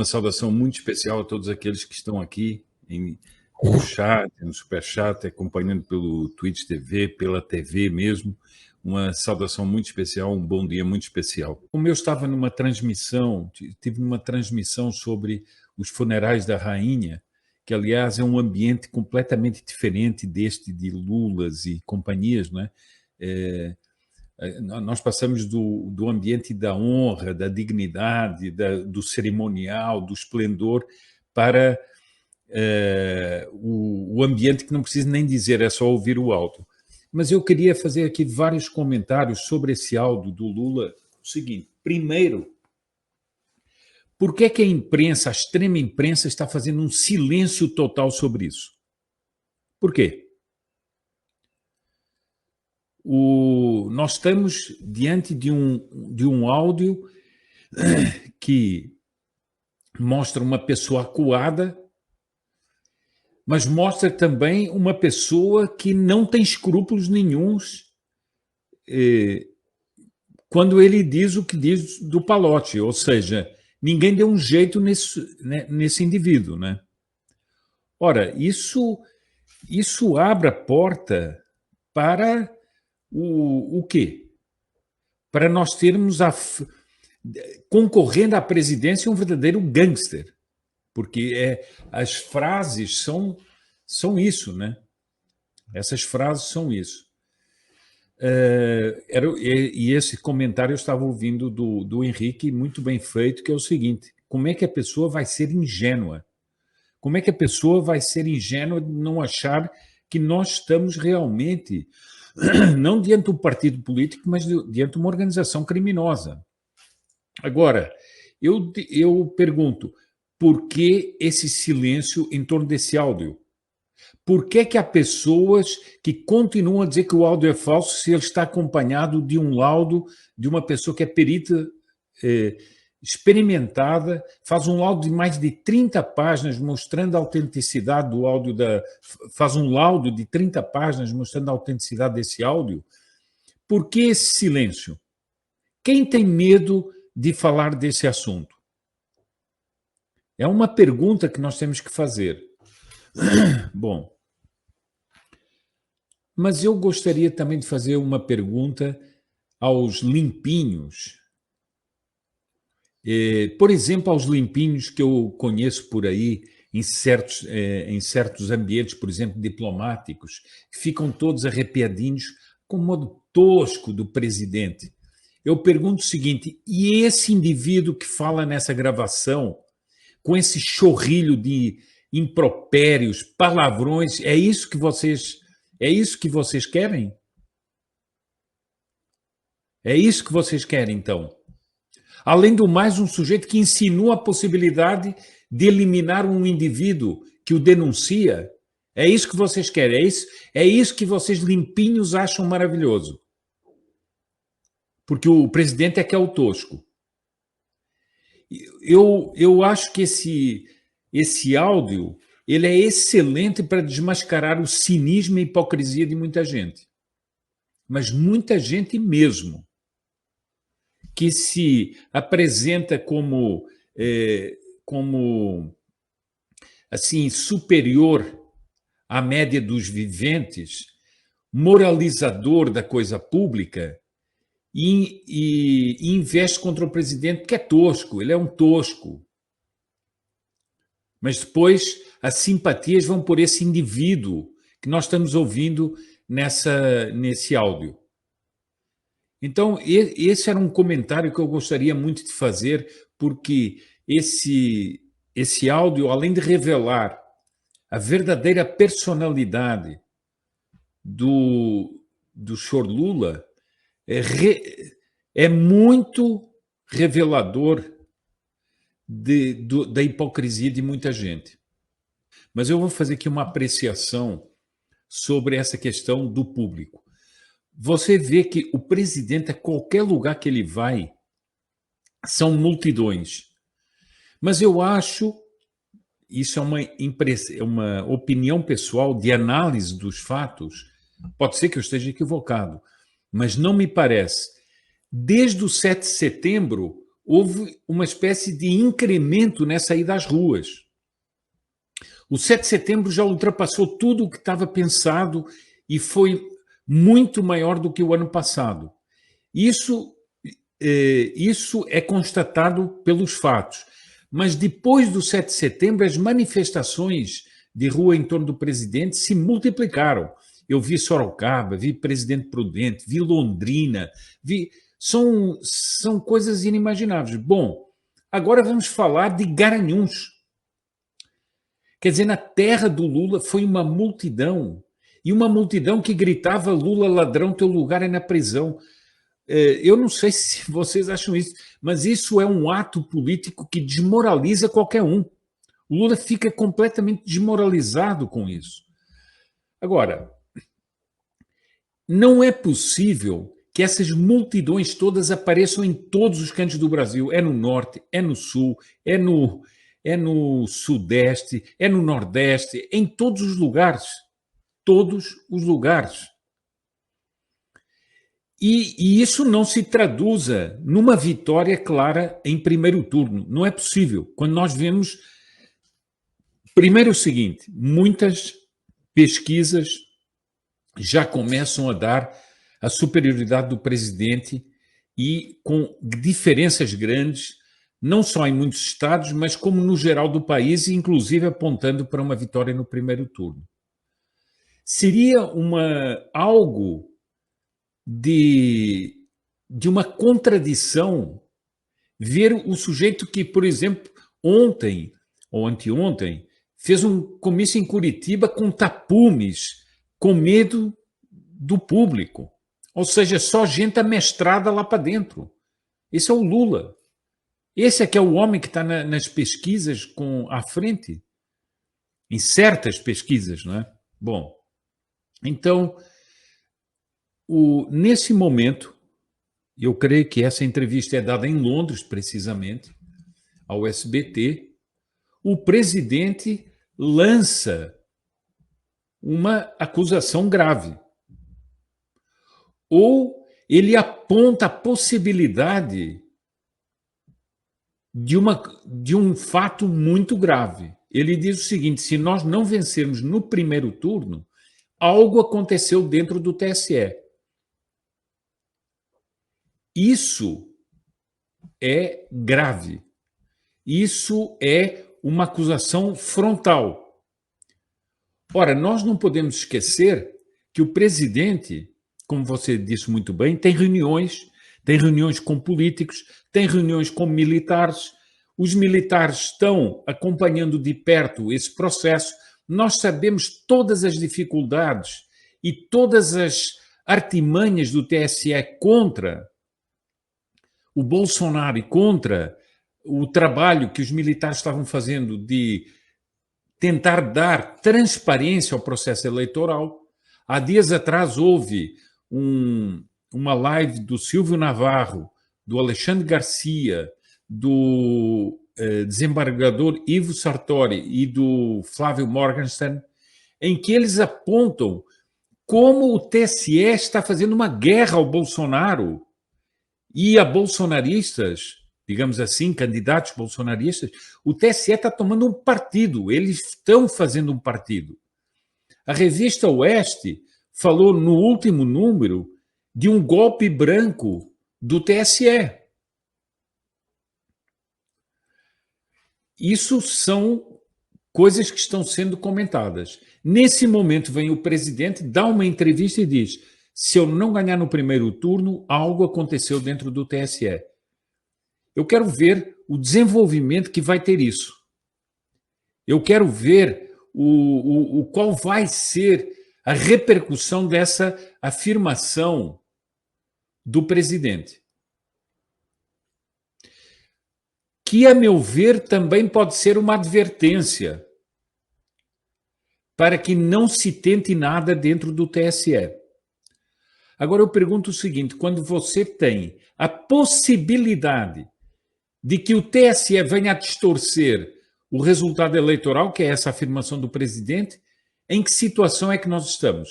Uma saudação muito especial a todos aqueles que estão aqui no chat, no superchat, acompanhando pelo Twitch TV, pela TV mesmo. Uma saudação muito especial, um bom dia muito especial. Como eu estava numa transmissão, tive uma transmissão sobre os funerais da rainha, que aliás é um ambiente completamente diferente deste de Lulas e companhias, né? Nós passamos do ambiente da honra, da dignidade, do cerimonial, do esplendor, para o ambiente que não precisa nem dizer, é só ouvir o áudio. Mas eu queria fazer aqui vários comentários sobre esse áudio do Lula. O seguinte, primeiro, por que que a imprensa, a extrema imprensa, está fazendo um silêncio total sobre isso? Por quê? Nós estamos diante de um áudio que mostra uma pessoa acuada, mas mostra também uma pessoa que não tem escrúpulos nenhuns quando ele diz o que diz do Palocci, ou seja, ninguém deu um jeito nesse indivíduo, né? Ora, isso abre a porta para o quê? Para nós termos concorrendo à presidência um verdadeiro gangster, porque as frases são isso, né? Essas frases são isso. E esse comentário eu estava ouvindo do Henrique, muito bem feito, que é o seguinte: como é que a pessoa vai ser ingênua? Como é que a pessoa vai ser ingênua de não achar que nós estamos realmente, não diante de um partido político, mas diante de uma organização criminosa? Agora, eu pergunto, por que esse silêncio em torno desse áudio? Por que que há pessoas que continuam a dizer que o áudio é falso se ele está acompanhado de um laudo de uma pessoa que é perita experimentada, faz um laudo de mais de 30 páginas mostrando a autenticidade do áudio, faz um laudo de 30 páginas mostrando a autenticidade desse áudio? Por que esse silêncio? Quem tem medo de falar desse assunto? É uma pergunta que nós temos que fazer. Bom, mas eu gostaria também de fazer uma pergunta aos limpinhos. Por exemplo, aos limpinhos que eu conheço por aí, em certos ambientes, por exemplo, diplomáticos, que ficam todos arrepiadinhos com o modo tosco do presidente. Eu pergunto o seguinte: e esse indivíduo que fala nessa gravação, com esse chorrilho de impropérios, palavrões, é isso que vocês querem? É isso que vocês querem, então? Além do mais, um sujeito que insinua a possibilidade de eliminar um indivíduo que o denuncia. É isso que vocês querem? É isso que vocês limpinhos acham maravilhoso? Porque o presidente é que é o tosco. Eu acho que esse áudio ele é excelente para desmascarar o cinismo e a hipocrisia de muita gente. Mas muita gente mesmo, que se apresenta como assim, superior à média dos viventes, moralizador da coisa pública, e investe contra o presidente porque é tosco, ele é um tosco. Mas depois as simpatias vão por esse indivíduo que nós estamos ouvindo nesse áudio. Então, esse era um comentário que eu gostaria muito de fazer, porque esse áudio, além de revelar a verdadeira personalidade do senhor Lula, é muito revelador da hipocrisia de muita gente. Mas eu vou fazer aqui uma apreciação sobre essa questão do público. Você vê que o presidente, a qualquer lugar que ele vai, são multidões. Mas eu acho, isso é uma opinião pessoal de análise dos fatos, pode ser que eu esteja equivocado, mas não me parece. Desde o 7 de setembro, houve uma espécie de incremento nessa ida às ruas. O 7 de setembro já ultrapassou tudo o que estava pensado e foi muito maior do que o ano passado. Isso é constatado pelos fatos. Mas depois do 7 de setembro, as manifestações de rua em torno do presidente se multiplicaram. Eu vi Sorocaba, vi Presidente Prudente, vi Londrina, são coisas inimagináveis. Bom, agora vamos falar de Garanhuns. Quer dizer, na terra do Lula foi uma multidão, e uma multidão que gritava: Lula ladrão, teu lugar é na prisão. Eu não sei se vocês acham isso, mas isso é um ato político que desmoraliza qualquer um. O Lula fica completamente desmoralizado com isso. Agora, não é possível que essas multidões todas apareçam em todos os cantos do Brasil. É no Norte, é no Sul, é no Sudeste, é no Nordeste, em todos os lugares. Todos os lugares. E isso não se traduza numa vitória clara em primeiro turno. Não é possível. Quando nós vemos, primeiro o seguinte, muitas pesquisas já começam a dar a superioridade do presidente e com diferenças grandes, não só em muitos estados, mas como no geral do país, inclusive apontando para uma vitória no primeiro turno. Seria algo de uma contradição ver o sujeito que, por exemplo, ontem ou anteontem, fez um comício em Curitiba com tapumes, com medo do público. Ou seja, só gente amestrada lá para dentro. Esse é o Lula. Esse é que é o homem que está nas pesquisas à frente. Em certas pesquisas, não é? Bom, então, nesse momento, eu creio que essa entrevista é dada em Londres, precisamente, ao SBT, o presidente lança uma acusação grave. Ou ele aponta a possibilidade de um fato muito grave. Ele diz o seguinte: se nós não vencermos no primeiro turno, algo aconteceu dentro do TSE. Isso é grave. Isso é uma acusação frontal. Ora, nós não podemos esquecer que o presidente, como você disse muito bem, tem reuniões com políticos, tem reuniões com militares. Os militares estão acompanhando de perto esse processo. Nós sabemos todas as dificuldades e todas as artimanhas do TSE contra o Bolsonaro e contra o trabalho que os militares estavam fazendo de tentar dar transparência ao processo eleitoral. Há dias atrás houve uma live do Silvio Navarro, do Alexandre Garcia, do desembargador Ivo Sartori e do Flávio Morgenstern, em que eles apontam como o TSE está fazendo uma guerra ao Bolsonaro e a bolsonaristas, digamos assim, candidatos bolsonaristas. O TSE está tomando um partido, eles estão fazendo um partido. A revista Oeste falou no último número de um golpe branco do TSE. Isso são coisas que estão sendo comentadas. Nesse momento vem o presidente, dá uma entrevista e diz: se eu não ganhar no primeiro turno, algo aconteceu dentro do TSE. Eu quero ver o desenvolvimento que vai ter isso. Eu quero ver qual vai ser a repercussão dessa afirmação do presidente. Que, a meu ver, também pode ser uma advertência para que não se tente nada dentro do TSE. Agora eu pergunto o seguinte: quando você tem a possibilidade de que o TSE venha a distorcer o resultado eleitoral, que é essa afirmação do presidente, em que situação é que nós estamos?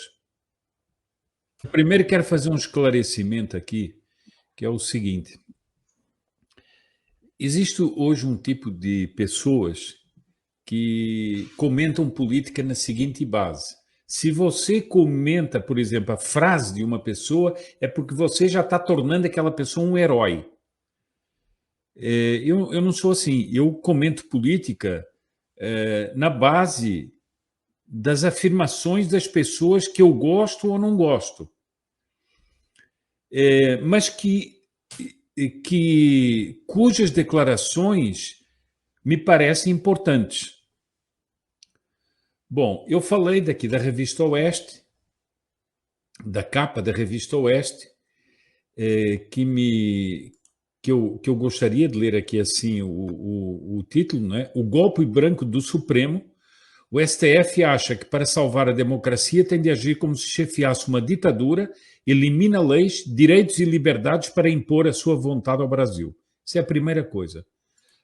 Primeiro quero fazer um esclarecimento aqui, que é o seguinte: Existe hoje um tipo de pessoas que comentam política na seguinte base: se você comenta, por exemplo, a frase de uma pessoa, é porque você já está tornando aquela pessoa um herói. Eu não sou assim, eu comento política na base das afirmações das pessoas que eu gosto ou não gosto, mas cujas declarações me parecem importantes. Bom, eu falei daqui da Revista Oeste, da capa da Revista Oeste, que eu gostaria de ler aqui assim o título, né? O golpe branco do Supremo. O STF acha que para salvar a democracia tem de agir como se chefiasse uma ditadura, elimina leis, direitos e liberdades para impor a sua vontade ao Brasil. Essa é a primeira coisa.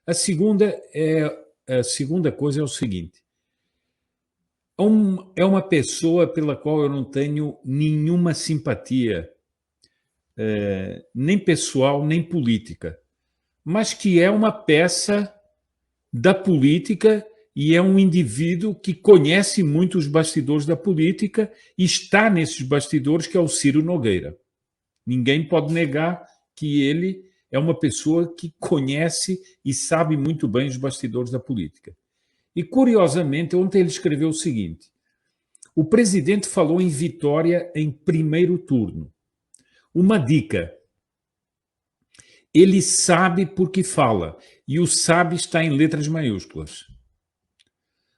A segunda coisa é o seguinte: é uma pessoa pela qual eu não tenho nenhuma simpatia, nem pessoal, nem política, mas que é uma peça da política e é um indivíduo que conhece muito os bastidores da política e está nesses bastidores, que é o Ciro Nogueira. Ninguém pode negar que ele é uma pessoa que conhece e sabe muito bem os bastidores da política. E, curiosamente, ontem ele escreveu o seguinte: o presidente falou em vitória em primeiro turno. Uma dica: ele sabe porque fala, e o sabe está em letras maiúsculas.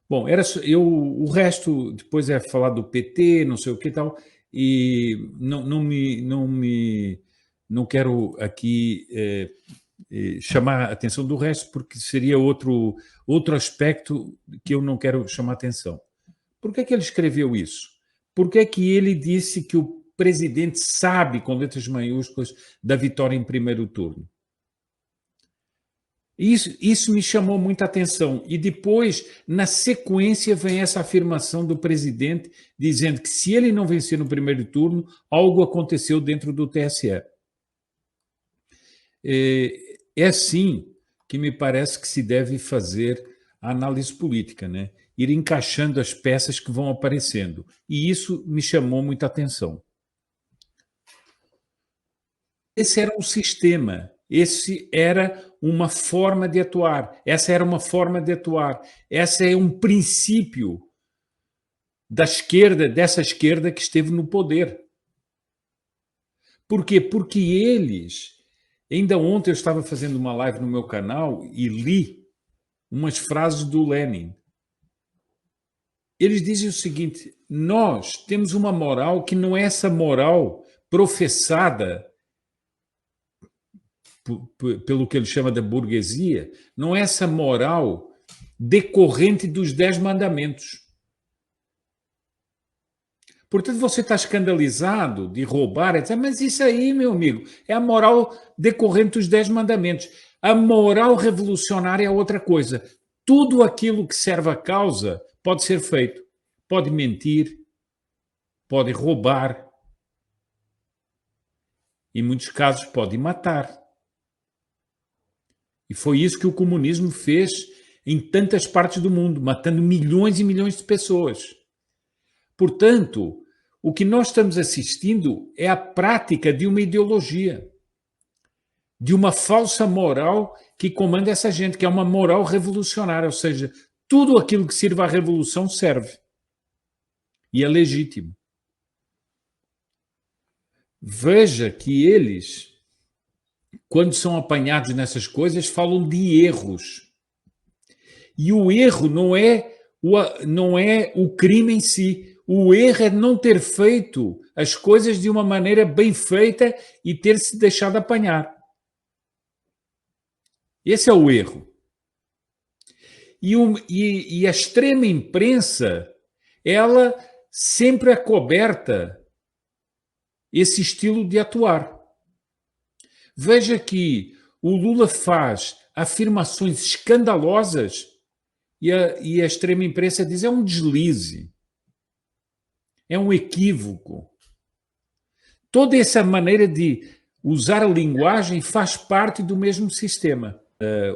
Bom, o resto depois é falar do PT, não sei o que tal, e não quero aqui chamar a atenção do resto, porque seria outro aspecto que eu não quero chamar a atenção. Por que é que ele escreveu isso? Por que é que ele disse que o presidente sabe, com letras maiúsculas, da vitória em primeiro turno? Isso me chamou muita atenção. E depois, na sequência, vem essa afirmação do presidente dizendo que se ele não vencer no primeiro turno, algo aconteceu dentro do TSE. É assim que me parece que se deve fazer a análise política, né? Ir encaixando as peças que vão aparecendo. E isso me chamou muita atenção. Esse era um sistema, esse era uma forma de atuar, essa era uma forma de atuar, essa é um princípio da esquerda, dessa esquerda que esteve no poder. Por quê? Porque eles, ainda ontem eu estava fazendo uma live no meu canal e li umas frases do Lenin. Eles dizem o seguinte: nós temos uma moral que não é essa moral professada pelo que ele chama da burguesia, não é essa moral decorrente dos 10 mandamentos. Portanto, você está escandalizado de roubar, etc. Mas isso aí, meu amigo, é a moral decorrente dos 10 mandamentos. A moral revolucionária é outra coisa. Tudo aquilo que serve à causa pode ser feito. Pode mentir, pode roubar, em muitos casos pode matar. E foi isso que o comunismo fez em tantas partes do mundo, matando milhões e milhões de pessoas. Portanto, o que nós estamos assistindo é a prática de uma ideologia, de uma falsa moral que comanda essa gente, que é uma moral revolucionária, ou seja, tudo aquilo que sirva à revolução serve. E é legítimo. Veja que eles, quando são apanhados nessas coisas, falam de erros. E o erro não é o crime em si. O erro é não ter feito as coisas de uma maneira bem feita e ter se deixado apanhar. Esse é o erro. E a extrema imprensa, ela sempre acoberta esse estilo de atuar. Veja que o Lula faz afirmações escandalosas e a extrema imprensa diz é um deslize, é um equívoco. Toda essa maneira de usar a linguagem faz parte do mesmo sistema.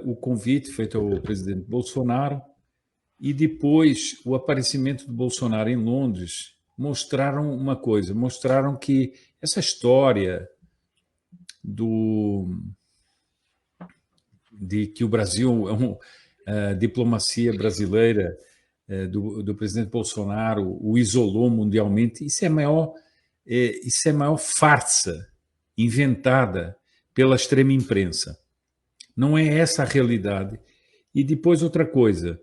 o convite feito ao presidente Bolsonaro e depois o aparecimento do Bolsonaro em Londres mostraram uma coisa, mostraram que essa história de que o Brasil a diplomacia brasileira do presidente Bolsonaro o isolou mundialmente, isso é a maior farsa inventada pela extrema imprensa. Não é essa a realidade. E depois outra coisa,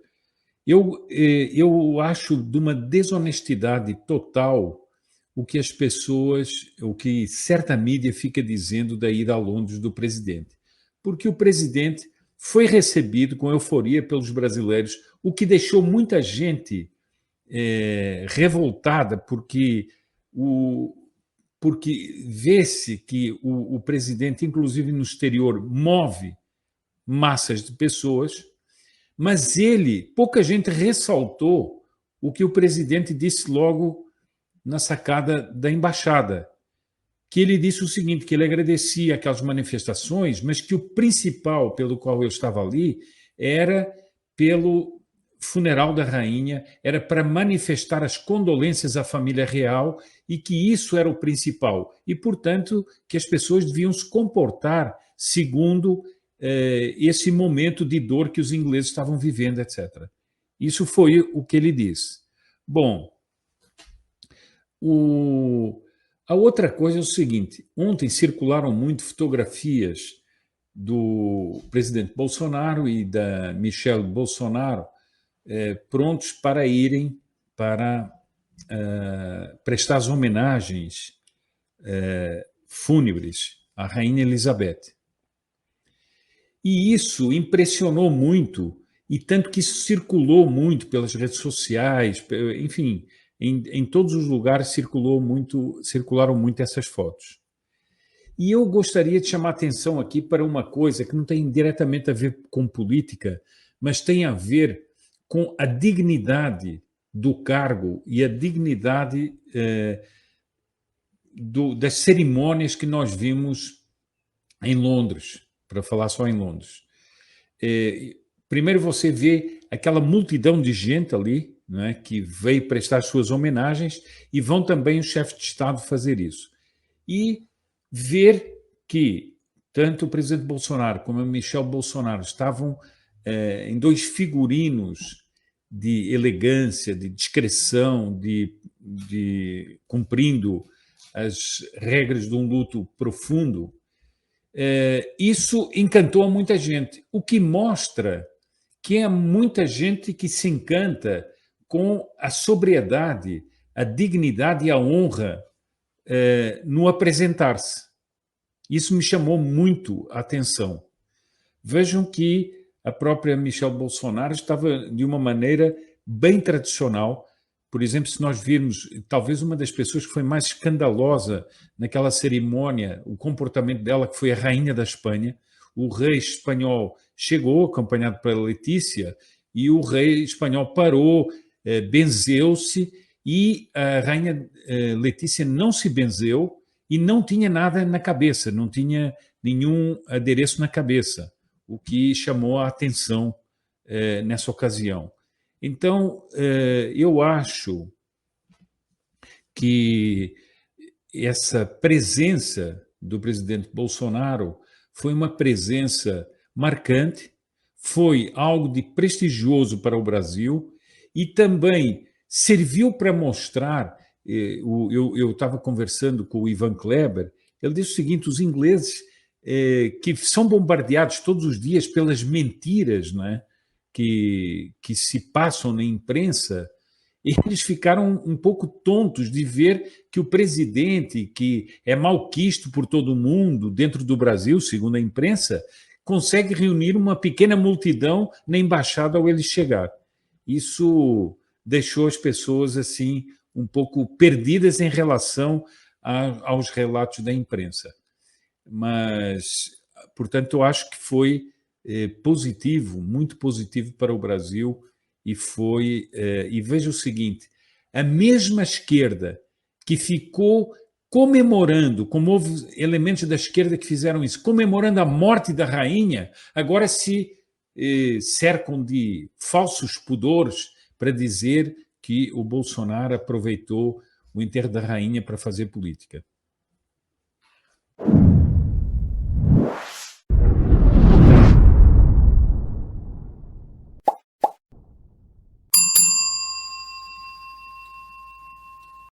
eu acho de uma desonestidade total o que as pessoas, o que certa mídia fica dizendo da ida a Londres do presidente. Porque o presidente foi recebido com euforia pelos brasileiros, o que deixou muita gente revoltada, porque vê-se que o presidente, inclusive no exterior, move massas de pessoas, mas pouca gente ressaltou o que o presidente disse logo na sacada da embaixada, que ele disse o seguinte, que ele agradecia aquelas manifestações, mas que o principal pelo qual eu estava ali era pelo funeral da rainha, era para manifestar as condolências à família real e que isso era o principal. E, portanto, que as pessoas deviam se comportar segundo esse momento de dor que os ingleses estavam vivendo, etc. Isso foi o que ele disse. Bom, a outra coisa é o seguinte, ontem circularam muito fotografias do presidente Bolsonaro e da Michelle Bolsonaro prontos para irem para prestar as homenagens fúnebres à Rainha Elizabeth. E isso impressionou muito, e tanto que isso circulou muito pelas redes sociais, enfim, em todos os lugares circularam muito essas fotos. E eu gostaria de chamar a atenção aqui para uma coisa que não tem diretamente a ver com política, mas tem a ver com a dignidade do cargo e a dignidade das cerimônias que nós vimos em Londres, para falar só em Londres. Primeiro você vê aquela multidão de gente ali, não é, que veio prestar suas homenagens, e vão também os chefes de Estado fazer isso. E ver que tanto o presidente Bolsonaro como a Michelle Bolsonaro estavam em dois figurinos de elegância, de discrição, de cumprindo as regras de um luto profundo, isso encantou a muita gente, o que mostra que há muita gente que se encanta com a sobriedade, a dignidade e a honra no apresentar-se. Isso me chamou muito a atenção. Vejam que a própria Michelle Bolsonaro estava de uma maneira bem tradicional. Por exemplo, se nós virmos, talvez uma das pessoas que foi mais escandalosa naquela cerimônia, o comportamento dela, que foi a rainha da Espanha. O rei espanhol chegou, acompanhado pela Letícia, e o rei espanhol parou, benzeu-se, e a rainha Letícia não se benzeu e não tinha nada na cabeça, não tinha nenhum adereço na cabeça, o que chamou a atenção nessa ocasião. Então, eu acho que essa presença do presidente Bolsonaro foi uma presença marcante, foi algo de prestigioso para o Brasil e também serviu para mostrar, eu estava conversando com o Ivan Kleber, ele disse o seguinte, os ingleses que são bombardeados todos os dias pelas mentiras, não é? Que se passam na imprensa, eles ficaram um pouco tontos de ver que o presidente, que é malquisto por todo mundo dentro do Brasil, segundo a imprensa, consegue reunir uma pequena multidão na embaixada ao ele chegar. Isso deixou as pessoas assim um pouco perdidas em relação aos relatos da imprensa. Mas, portanto, eu acho que foi positivo, muito positivo para o Brasil e foi, e veja o seguinte, a mesma esquerda que ficou comemorando, como houve elementos da esquerda que fizeram isso, comemorando a morte da rainha, agora se cercam de falsos pudores para dizer que o Bolsonaro aproveitou o enterro da rainha para fazer política.